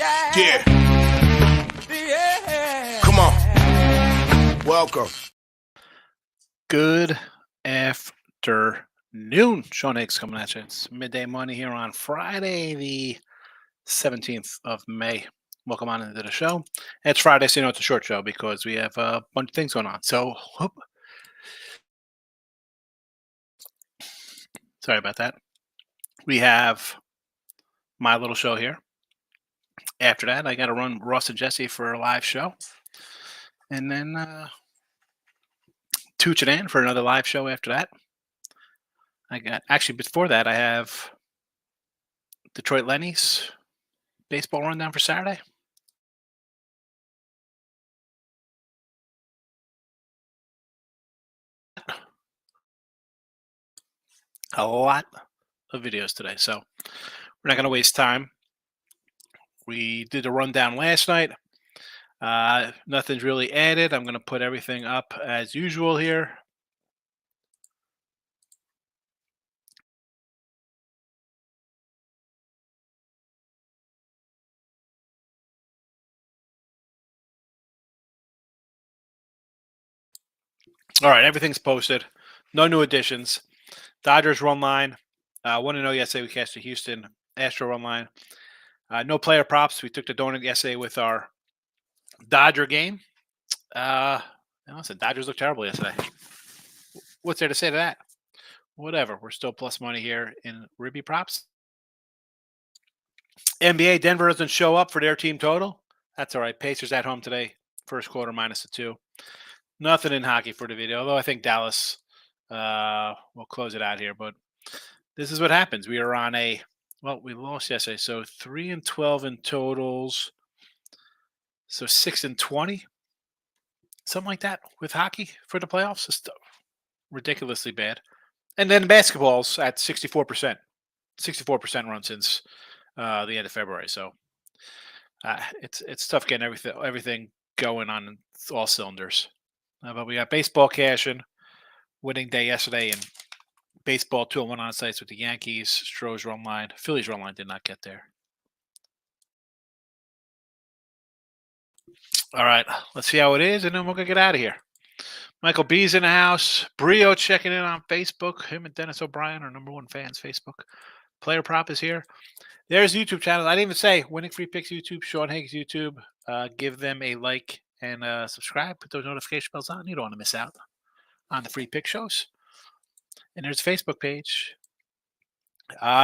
Yeah. Come on. Welcome. Good afternoon. Sean Higgs coming at you. It's midday money here on Friday, the 17th of May. Welcome on into the show. It's Friday, so you know it's a short show because we have a bunch of things going on. So, sorry about that. We have my little show here. After that, I got to run Ross and Jesse for a live show. And then Tooch and Ann for another live show after that. Before that, I have Detroit Lenny's baseball rundown for Saturday. A lot of videos today, so we're not going to waste time. We did a rundown last night. Nothing's really added. I'm going to put everything up as usual here. All right, everything's posted. No new additions. Dodgers run line. 1-0 yesterday. We cashed the Houston Astro run line. No player props. We took the donut yesterday with our Dodger game. Listen, Dodgers looked terrible yesterday. What's there to say to that? Whatever. We're still plus money here in Ribby props. NBA, Denver doesn't show up for their team total. That's all right. Pacers at home today. First quarter -2. Nothing in hockey for the video, although I think Dallas will close it out here. But this is what happens. We are on we lost yesterday. So 3-12 in totals. So 6-20. Something like that with hockey for the playoffs. It's ridiculously bad. And then basketball's at 64%. 64% run since the end of February. So it's tough getting everything going on all cylinders. But we got baseball cashing, winning day yesterday, and baseball 2-1 on sites with the Yankees. Stroh's run line. Phillies run line did not get there. All right, let's see how it is, and then we're going to get out of here. Michael B's in the house. Brio checking in on Facebook. Him and Dennis O'Brien are #1 fans, Facebook. Player Prop is here. There's YouTube channel. I didn't even say Winning Free Picks YouTube, Sean Higgs YouTube. Give them a like and subscribe. Put those notification bells on. You don't want to miss out on the free pick shows. And there's a Facebook page.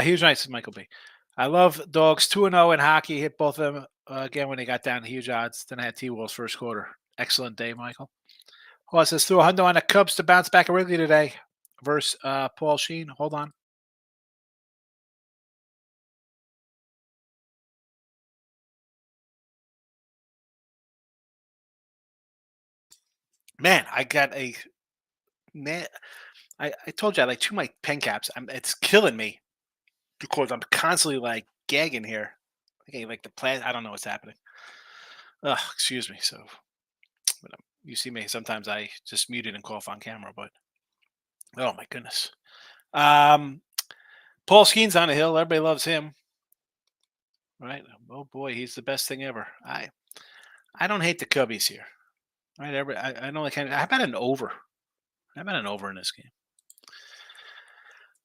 Huge nights, Michael B. I love dogs 2-0 in hockey. Hit both of them again when they got down to huge odds. Then I had T-Wolves first quarter. Excellent day, Michael. Oh, it says threw a hundo on the Cubs to bounce back at Wrigley today versus Paul Sheen. Hold on. Man, I told you I like chew my pen caps. It's killing me because I'm constantly like gagging here. Okay, like the plant. I don't know what's happening. Excuse me. So, you see me sometimes. I just mute it and cough on camera, but oh my goodness. Paul Skeen's on the hill. Everybody loves him, right? Oh boy, he's the best thing ever. I don't hate the Cubbies here, right? I know they kind of. How about an over? How about an over in this game?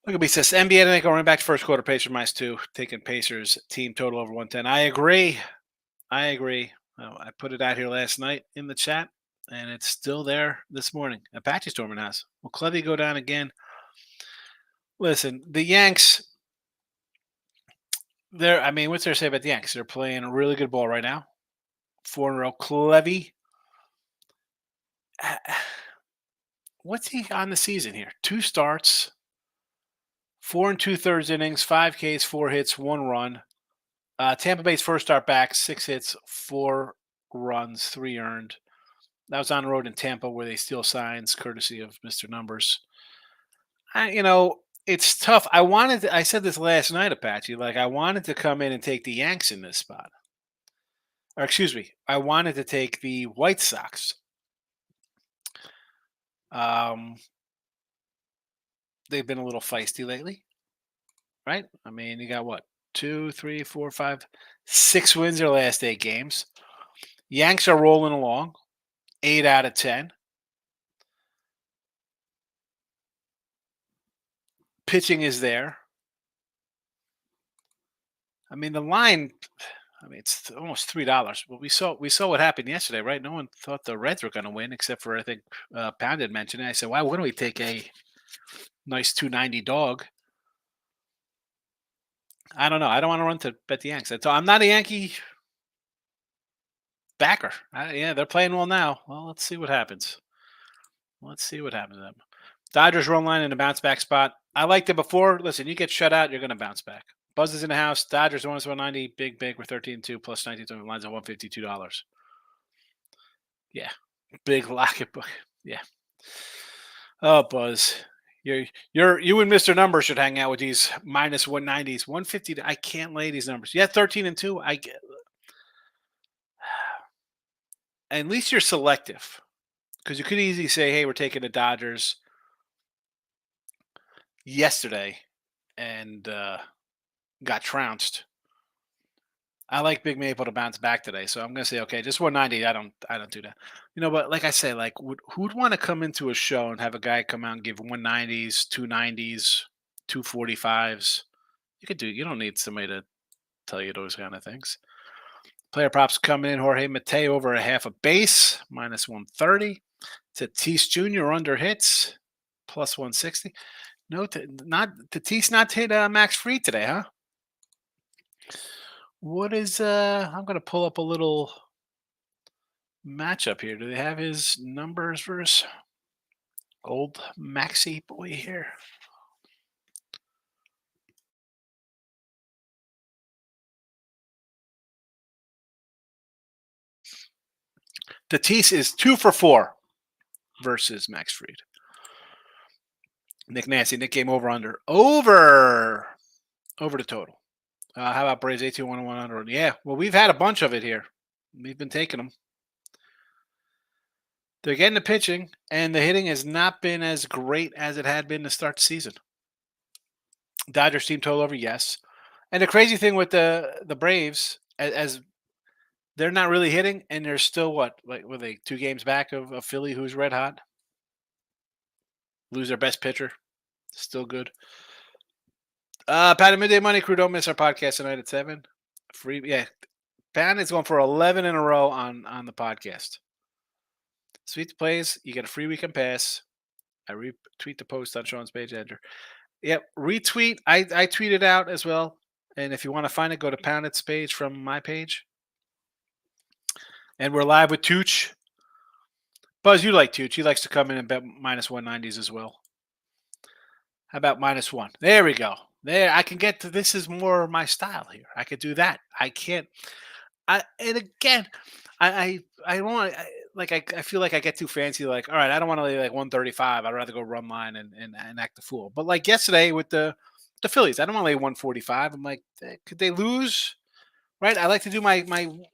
Look at me, says NBA tonight going back to first quarter. Pacers -2, taking Pacers team total over 110. I agree. I put it out here last night in the chat, and it's still there this morning. Apache Storming House. Will Clevy go down again? Listen, the Yanks. What's there to say about the Yanks? They're playing a really good ball right now. 4 in a row. Clevy. What's he on the season here? 2 starts. 4 2/3 innings, 5 Ks, 4 hits, 1 run. Tampa Bay's first start back, 6 hits, 4 runs, 3 earned. That was on the road in Tampa where they steal signs, courtesy of Mr. Numbers. It's tough. I said this last night, Apache, I wanted to come in and take the Yanks in this spot. Or excuse me, I wanted to take the White Sox. They've been a little feisty lately, right? You got what? two, three, four, five, 6 wins their last 8 games. Yanks are rolling along, 8 out of 10. Pitching is there. I mean, the line. I mean, it's almost $3. But we saw what happened yesterday, right? No one thought the Reds were going to win, except for I think Pound had mentioned it. I said, "Why wouldn't we take a nice 290 dog?" I don't know. I don't want to run to bet the Yanks. I'm not a Yankee backer. Yeah, they're playing well now. Well, let's see what happens. Let's see what happens to them. Dodgers run line in a bounce back spot. I liked it before. Listen, you get shut out, you're going to bounce back. Buzz is in the house. Dodgers minus 190. Big. We're 13-2 plus 92 lines at $152. Yeah. Big locket book. Yeah. Oh, Buzz. You and Mr. Number should hang out with these minus 190s. 150. I can't lay these numbers. Yeah, 13-2. I get at least you're selective. Because you could easily say, hey, we're taking the Dodgers yesterday and got trounced. I like Big Maple to bounce back today, so I'm gonna say okay, just 190. I don't do that. But like I say, like who'd want to come into a show and have a guy come out and give 190s, 290s, 245s? You don't need somebody to tell you those kind of things. Player props coming in. Jorge Mateo over a half a base, minus 130. Tatis Jr. under hits, plus 160. No, not Tatis not hit Max Fried today, huh? What is I'm gonna pull up a little matchup here. Do they have his numbers versus old Maxi boy here? Tatis is 2 for 4 versus Max Fried. Nick Nancy, Nick game over the total. How about Braves 8-2-1-1 under? Yeah, well, we've had a bunch of it here. We've been taking them. They're getting the pitching, and the hitting has not been as great as it had been to start the season. Dodgers team total over, yes. And the crazy thing with the Braves, as they're not really hitting, and they're still were they 2 games back of Philly, who's red hot? Lose their best pitcher, still good. Pat and Midday Money Crew, don't miss our podcast tonight at 7. Free, yeah. Pat is going for 11 in a row on the podcast. Sweet plays, you get a free weekend pass. I retweet the post on Sean's page, Andrew. Yep, retweet. I tweeted out as well. And if you want to find it, go to Poundit's page from my page. And we're live with Tooch. Buzz, you like Tooch. He likes to come in and bet minus 190s as well. How about -1? There we go. There, I can get to this is more my style here. I could do that. I can't. And again, I want I feel like I get too fancy. Like, all right, I don't want to lay like 135. I'd rather go run line and act the fool. But like yesterday with the Phillies, I don't want to lay 145. I'm like, could they lose? Right. I like to do my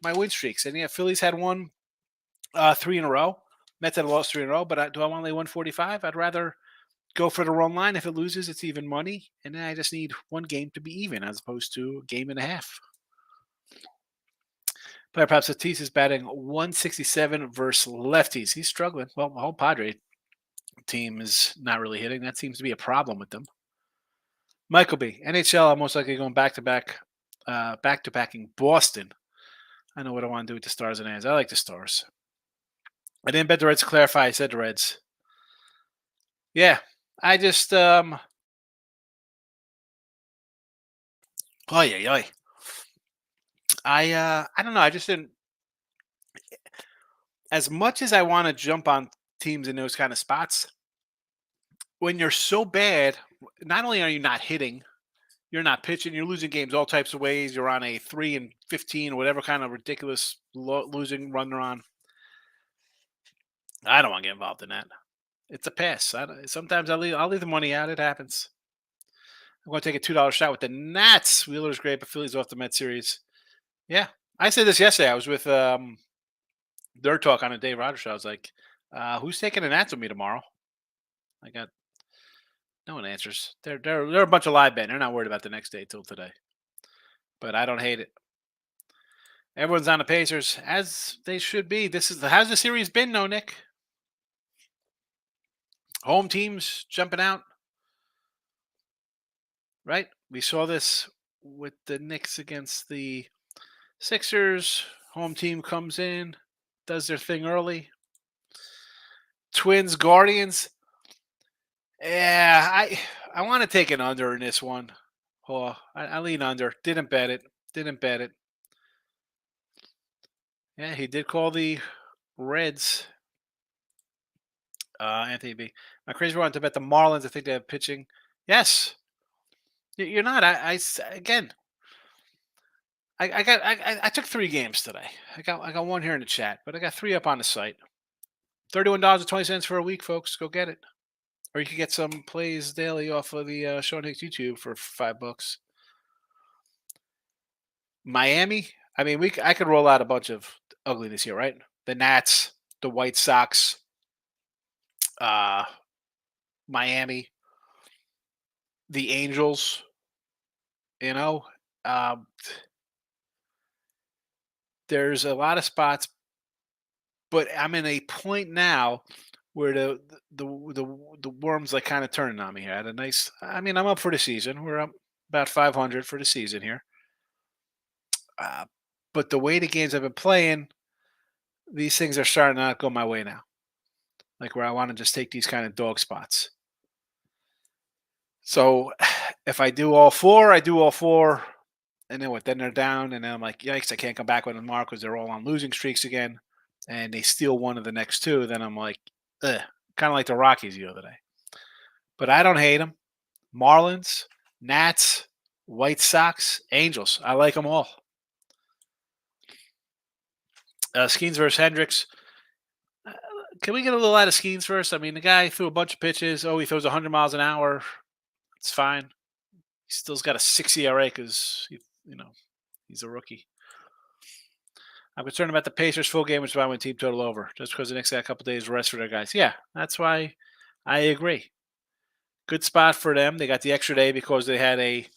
win streaks. And yeah, Phillies had won 3 in a row. Mets had lost 3 in a row. But do I want to lay 145? I'd rather go for the run line. If it loses, it's even money. And then I just need one game to be even as opposed to a game and a half. Player perhaps Tatis is batting 167 versus lefties. He's struggling. Well, the whole Padre team is not really hitting. That seems to be a problem with them. Michael B. NHL, I'm most likely going back to backing Boston. I know what I want to do with the Stars and A's. I like the Stars. I didn't bet the Reds to clarify. I said the Reds. Yeah, I just oh yeah. I don't know. I just didn't. As much as I want to jump on teams in those kind of spots, when you're so bad, not only are you not hitting, you're not pitching, you're losing games all types of ways. You're on a 3-15, whatever kind of ridiculous losing run they're on. I don't want to get involved in that. It's a pass. Sometimes I'll leave the money out. It happens. I'm going to take a $2 shot with the Nats. Wheeler's great, but Phillies off the Met series. Yeah, I said this yesterday. I was with Dirt Talk on a Dave Rogers show. I was like, "Who's taking the Nats with me tomorrow?" I got no one answers. They're a bunch of live betting. They're not worried about the next day till today. but I don't hate it. Everyone's on the Pacers, as they should be. How's the series been, no, Nick? Home teams jumping out, right? We saw this with the Knicks against the Sixers. Home team comes in, does their thing early. Twins, Guardians. Yeah, I want to take an under in this one. Oh, I lean under. Didn't bet it. Yeah, he did call the Reds. Anthony B. My crazy wanted to bet the Marlins. I think they have pitching. Yes, you're not. Again. I took 3 games today. I got one here in the chat, but I got 3 up on the site. $31.20 for a week, folks. Go get it. Or you can get some plays daily off of the Sean Hicks YouTube for $5. Miami. I mean, I could roll out a bunch of ugliness here, right? The Nats, the White Sox, Miami, the Angels. You know, there's a lot of spots, but I'm in a point now where the worms like kind of turning on me here. I had a nice. I mean, I'm up for the season. We're up about 500 for the season here. But the way the games I've been playing, these things are starting to not go my way now. Like where I want to just take these kind of dog spots. So if I do all 4, I do all 4. And then what? Then they're down. And then I'm like, yikes, I can't come back with them tomorrow because they're all on losing streaks again. And they steal one of the next 2. Then I'm like, ugh. Kind of like the Rockies the other day. But I don't hate them. Marlins, Nats, White Sox, Angels. I like them all. Skeens versus Hendricks. Can we get a little out of Skeens first? I mean, the guy threw a bunch of pitches. Oh, he throws 100 miles an hour. It's fine. He still's got a 6 ERA because, he's a rookie. I'm concerned about the Pacers full game, which is why I went team total over. Just because the Knicks got a couple days rest for their guys. Yeah, that's why I agree. Good spot for them. They got the extra day because they had a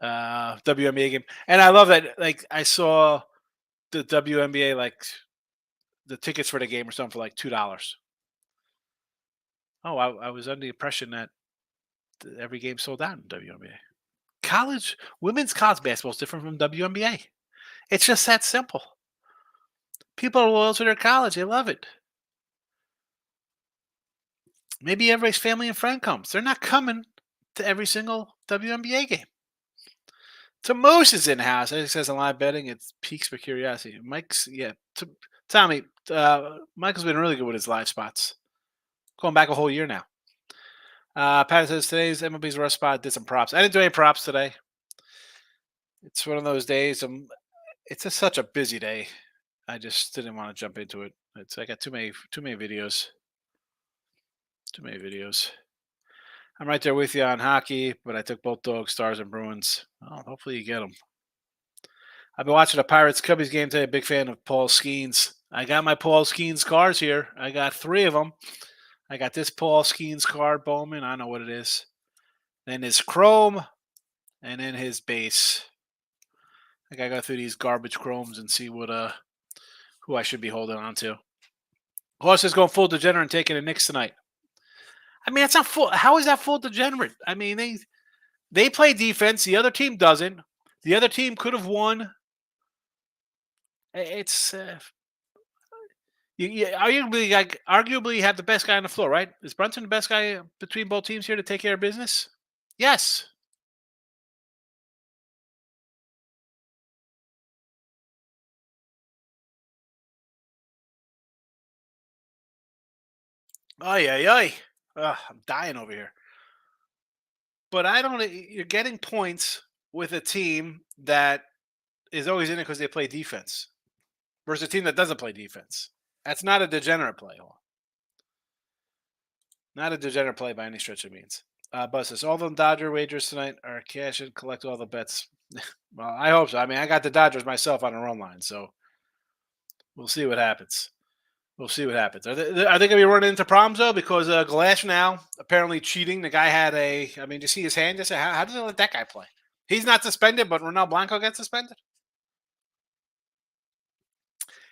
WNBA game. And I love that. Like, I saw the WNBA, like, the tickets for the game or something for like $2. Oh, I was under the impression that every game sold out in WNBA. Women's college basketball is different from WNBA. It's just that simple. People are loyal to their college. They love it. Maybe everybody's family and friend comes. They're not coming to every single WNBA game. To Moose is in the house. It says on live betting, it piques my curiosity. Tommy, Michael's been really good with his live spots. Going back a whole year now. Pat says today's MLB's rough spot. Did some props. I didn't do any props today. It's one of those days. It's just such a busy day. I just didn't want to jump into it. I got too many videos. I'm right there with you on hockey, but I took both Dogs, Stars, and Bruins. Oh, hopefully you get them. I've been watching the Pirates Cubbies game today. Big fan of Paul Skeens. I got my Paul Skeens cards here. I got 3 of them. I got this Paul Skeens card, Bowman. I don't know what it is. Then his Chrome, and then his base. I gotta go through these garbage Chromes and see who I should be holding on to. Horse is going full degenerate and taking the Knicks tonight. I mean, it's not full. How is that full degenerate? I mean, they play defense. The other team doesn't. The other team could have won. It's you arguably have the best guy on the floor, right? Is Brunson the best guy between both teams here to take care of business? Yes. Ay. I'm dying over here. But you're getting points with a team that is always in it because they play defense versus a team that doesn't play defense. That's not a degenerate play. Not a degenerate play by any stretch of means. Buzz says, all the Dodger wagers tonight are cash and collect all the bets. Well, I hope so. I mean, I got the Dodgers myself on a run line, so we'll see what happens. Are they going to be running into problems, though? Because Glass now apparently cheating. The guy had did you see his hand? Just how does it let that guy play? He's not suspended, but Ronel Blanco gets suspended.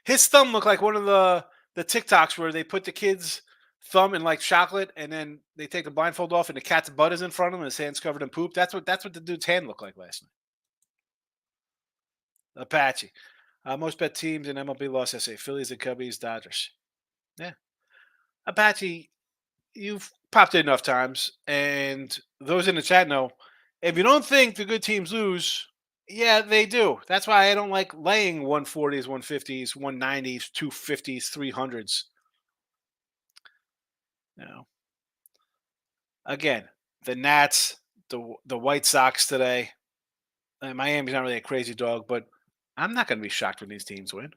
His thumb looked like one of the TikToks where they put the kid's thumb in like chocolate, and then they take the blindfold off, and the cat's butt is in front of him, and his hand's covered in poop. That's what the dude's hand looked like last night. Apache. Most bet teams in MLB lost yesterday: Phillies and Cubbies, Dodgers. Yeah, Apache, you've popped in enough times, and those in the chat know if you don't think the good teams lose, yeah, they do. That's why I don't like laying 140s, 150s, 190s, 250s, 300s. No. Again, the Nats, the White Sox today. Miami's not really a crazy dog, but I'm not going to be shocked when these teams win.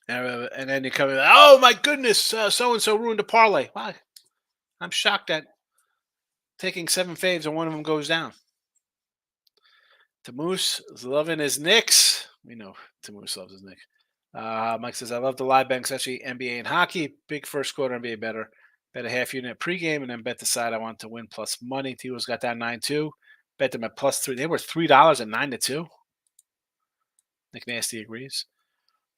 And then you come in, oh my goodness, so and so ruined the parlay. Why? I'm shocked that taking 7 faves and one of them goes down. Tamoose is loving his Knicks. We know Tamoose loves his Knicks. Mike says, I love the live bank, especially NBA and hockey. Big first quarter NBA better. Bet a half unit pregame and then bet the side I want to win plus money. T-Will's got that 9-2. Bet them at plus 3. They were $3 at 9-2. Nick Nasty agrees.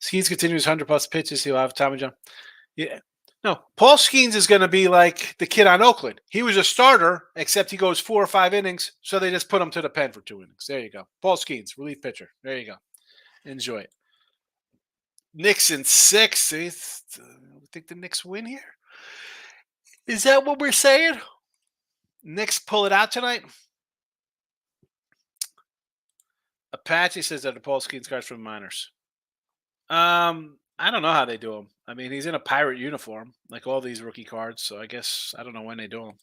Skeens continues 100 plus pitches. He'll have Tommy John. Yeah. No, Paul Skeens is going to be like the kid on Oakland. He was a starter, except he goes 4 or 5 innings, so they just put him to the pen for 2 innings. There you go. Paul Skeens, relief pitcher. There you go. Enjoy it. Knicks in 6. I think the Knicks win here. Is that what we're saying? Knicks pull it out tonight? Apache says that the Paul Skeens cards from the minors. I don't know how they do them. I mean, he's in a pirate uniform, like all these rookie cards. So I guess I don't know when they do them.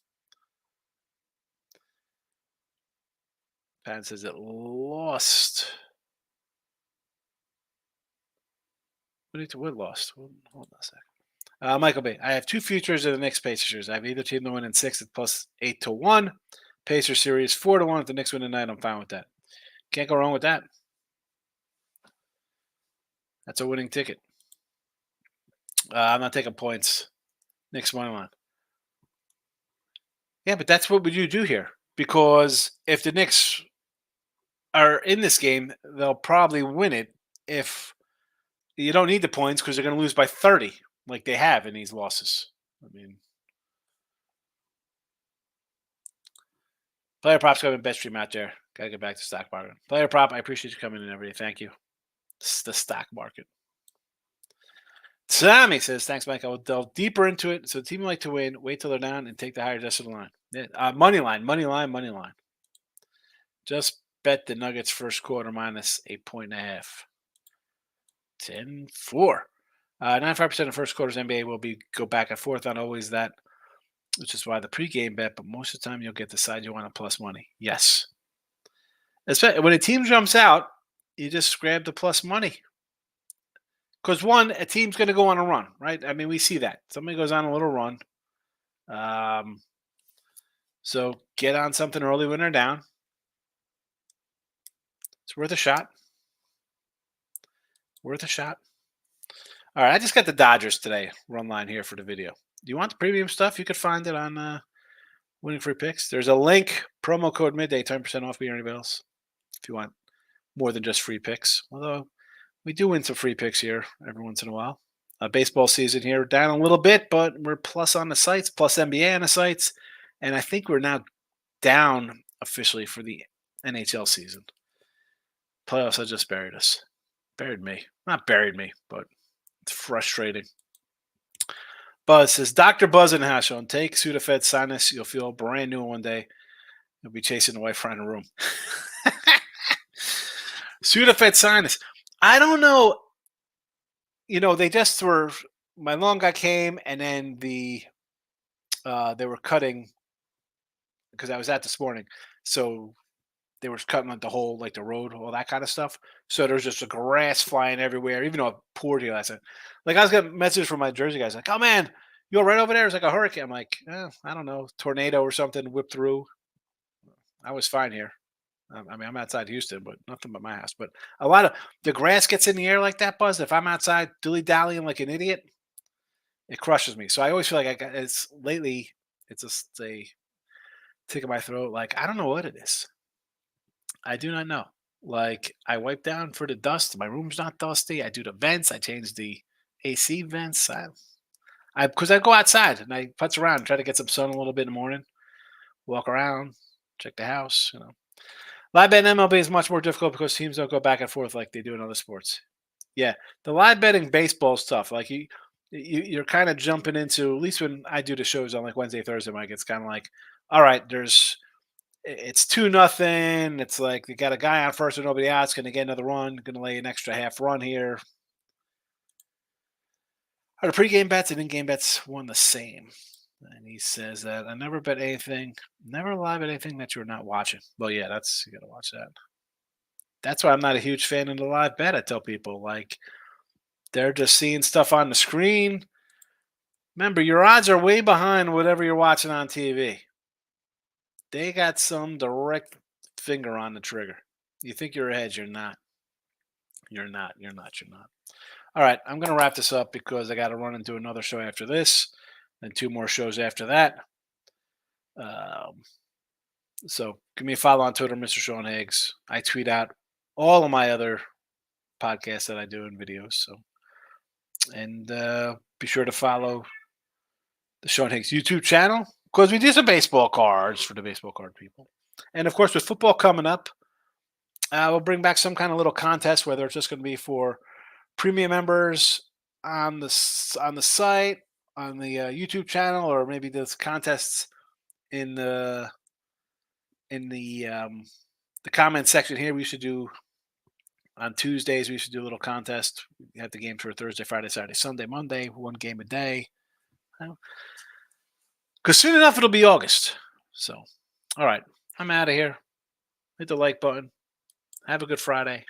Pat says it lost. What lost? Hold on a second. Michael B. I have 2 futures of the Knicks Pacers. I have either team to win in 6 at plus 8-1. Pacers series 4-1. If the Knicks win tonight, I'm fine with that. Can't go wrong with that. That's a winning ticket. I'm not taking points. Knicks money line. Yeah, but that's what would you do here? Because if the Knicks are in this game, they'll probably win it. If you don't need the points because they're going to lose by 30, like they have in these losses. I mean, player props coming best stream out there. Got to get back to stock market. Player prop, I appreciate you coming in every day. Thank you. It's the stock market. Tommy says, thanks, Mike. I will delve deeper into it. So the team like to win, wait till they're down, and take the higher just of the line. Yeah, money line. Just bet the Nuggets first quarter minus 8.5. 10-4. 95% of first quarters NBA will go back and forth on always that, which is why the pregame bet, but most of the time you'll get the side you want to plus money. Yes. Especially when a team jumps out, you just grab the plus money. Because a team's going to go on a run, right? I mean, we see that. Somebody goes on a little run. So get on something early when they're down. It's worth a shot. All right, I just got the Dodgers today. Run line here for the video. Do you want the premium stuff? You could find it on Winning Free Picks. There's a link, promo code midday, 10% off Beer Bells. If you want more than just free picks. Although we do win some free picks here every once in a while. Baseball season here down a little bit, but we're plus on the sites, plus NBA on the sites. And I think we're now down officially for the NHL season. Playoffs have just buried us. Buried me. Not buried me, but it's frustrating. Buzz says, Dr. Buzz in the house show. Take Sudafed Sinus. You'll feel brand new one day. You'll be chasing the wife around the room. Sudafed Sinus. I don't know. They just were. My long guy came, and then they were cutting because I was out this morning. So they were cutting like the whole, like the road, all that kind of stuff. So there's just a grass flying everywhere, even though it poured here last night. Like I was getting messages from my Jersey guys, like, "Oh man, you're right over there. It's like a hurricane." I'm like, I don't know, tornado or something whipped through. I was fine here. I mean, I'm outside Houston, but nothing but my house. But a lot of the grass gets in the air like that, Buzz. If I'm outside dilly dallying like an idiot, it crushes me. So I always feel like it's just a tick in my throat. Like I don't know what it is. I do not know. Like, I wipe down for the dust. My room's not dusty. I do the vents. I change the AC vents. Because I go outside and I putz around, try to get some sun a little bit in the morning, walk around, check the house. Live bet in MLB is much more difficult because teams don't go back and forth like they do in other sports. Yeah, the live betting baseball stuff, like you're kind of jumping into. At least when I do the shows on like Wednesday, Thursday, Mike, it's kind of like, all right, it's 2-0. It's like they got a guy on first with nobody out. It's going to get another run. Going to lay an extra half run here. Are the pregame bets and in-game bets one the same? And he says that I never bet anything, never live bet anything that you're not watching. Well, yeah, you got to watch that. That's why I'm not a huge fan of the live bet. I tell people like they're just seeing stuff on the screen. Remember, your odds are way behind whatever you're watching on TV. They got some direct finger on the trigger. You think you're ahead, you're not. You're not. You're not. You're not. All right, I'm going to wrap this up because I got to run into another show after this, and 2 more shows after that. Um, so give me a follow on Twitter, Mr. Sean Higgs. I tweet out all of my other podcasts that I do and videos. So, and be sure to follow the Sean Higgs YouTube channel because we do some baseball cards for the baseball card people. And of course, with football coming up, we'll bring back some kind of little contest, whether it's just going to be for premium members on the site, on the YouTube channel, or maybe there's contests in the comment section here. We should do on Tuesdays. We should do a little contest. We have the games for Thursday, Friday, Saturday, Sunday, Monday, 1 game a day. Because soon enough it'll be August. So, all right, I'm out of here. Hit the like button. Have a good Friday.